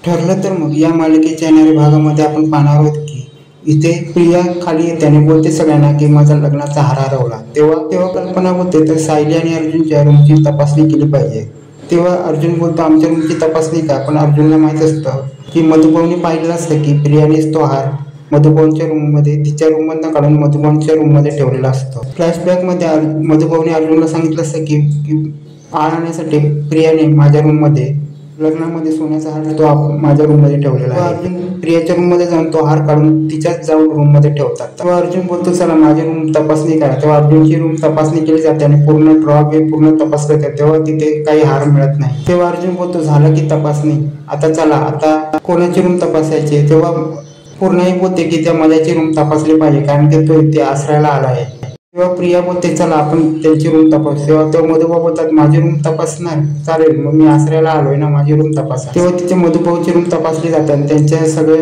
ठरलं तर मग या मालिकेच्या येणाऱ्या भागामध्ये आपण पाहणार आहोत की इथे प्रिया खाली येते आणि बोलते सगळ्यांना की माझा लग्नाचा हार हरवला। तेव्हा कल्पना बोलते तर सायली आणि अर्जुनच्या रूमची तपासणी केली पाहिजे। तेव्हा अर्जुन बोलतो आमच्या रूमची तपासणी का, पण अर्जुनला माहीत असतं की मधुभाऊने पाहिलेलं असतं की प्रियानेच तो हार मधुभाऊंच्या रूममध्ये तिच्या रूममधनं काढून मधुभाऊंच्या रूममध्ये ठेवलेला असतो। फ्लॅशबॅकमध्ये मधुभाऊने अर्जुनला सांगितलं असतं की हार आणण्यासाठी प्रियाने माझ्या रूममध्ये लग्नामध्ये सोन्याचा हार तो माझ्या रूममध्ये ठेवलेला आहे। अर्जुन प्रियाच्या रूममध्ये जाऊन तो हार काढून तिच्याच जाऊन रूममध्ये ठेवतात। तेव्हा अर्जुन बोलतो चला माझी रूम तपासणी करा। तेव्हा अर्जुनची रूम तपासणी केली जाते आणि पूर्ण ड्रॉप पूर्ण तपासले जाते। तेव्हा तिथे काही हार मिळत नाही। तेव्हा अर्जुन बोलतो झालं की तपासणी, आता चला आता कोणाची रूम तपासायची। तेव्हा पूर्णाही बोलते की त्या माझ्याची रूम तपासली पाहिजे कारण की तो इथे आश्रयाला आला आहे। तेव्हा प्रिया बोलते चला आपण त्यांची रूम तपासू। तेव्हा मधुभाऊ बोलतात माझी रूम तपासणार, चालेल मग मी आश्रयाला आलोय ना, माझी रूम तपासा। तेव्हा तिथे मधुभाऊची रूम तपासली जाते आणि त्यांचे सगळे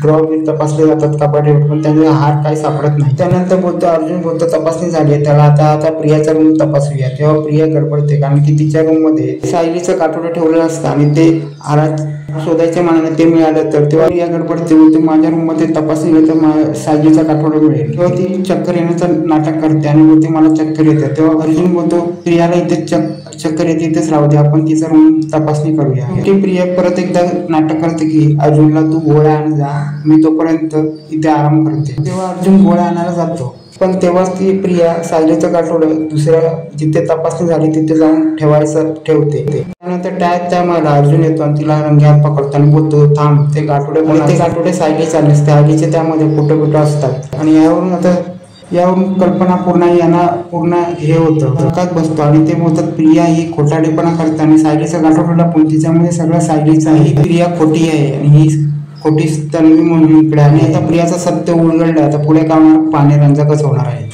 ड्रॉप तपासले जातात कपाटे, पण त्यांचा हार काही सापडत नाही। त्यानंतर बोलतो अर्जुन बोलतो तपासणी झाली आहे, त्याला आता प्रियाचा रूम तपासूया। तेव्हा प्रिया गडबडते कारण की तिच्या रूम मध्ये सायलीचं काठोडं ठेवलेलं असतं आणि ते हारात शोधायच्या मानाने ते मिळालं तर तेव्हा प्रिया गडबडते, बोलते माझ्या रूम मध्ये तपासणी तर सायलीचा काठोडा मिळेल। तेव्हा ती चक्कर येण्याचं नाटक करते आणि बोलते मला चक्कर येते। तेव्हा अर्जुन बोलतो प्रियाला इथे चक्कर येते, इथेच राहू दे, आपण तिचा रूम तपासणी करूया। ती प्रिया परत एकदा नाटक करते की अर्जुनला तू गोळ्या आण जा, मी तोपर्यंत इथे आराम करते। तेव्हा अर्जुन गोळ्या आणायला जातो, पण तेव्हाच ती प्रिया सायलीचं काठोडं दुसऱ्या जिथे तपासणी झाली तिथे जाऊन ठेवते। त्यानंतर त्यामुळे अर्जुन येतो आणि तिला रंग्यात पकडतो आणि बोलतो थांब, ते काठोडे सायलीचे त्यामध्ये फोटो असतात। आणि यावरून कल्पना पूर्ण हे होतं धक्कात बसतो आणि ते बोलतात प्रिया ही खोटाडेपणा करते आणि सायलीचं काठोडं लपून तिच्यामध्ये सगळं सायलीचं आहे, प्रिया खोटी आहे आणि ही खोटी तन्वी म्हणून इकडे। आणि आता प्रियाचं सत्य उलगडलं, आता पुढे काय होणार पाहणे रंजकच होणार आहे।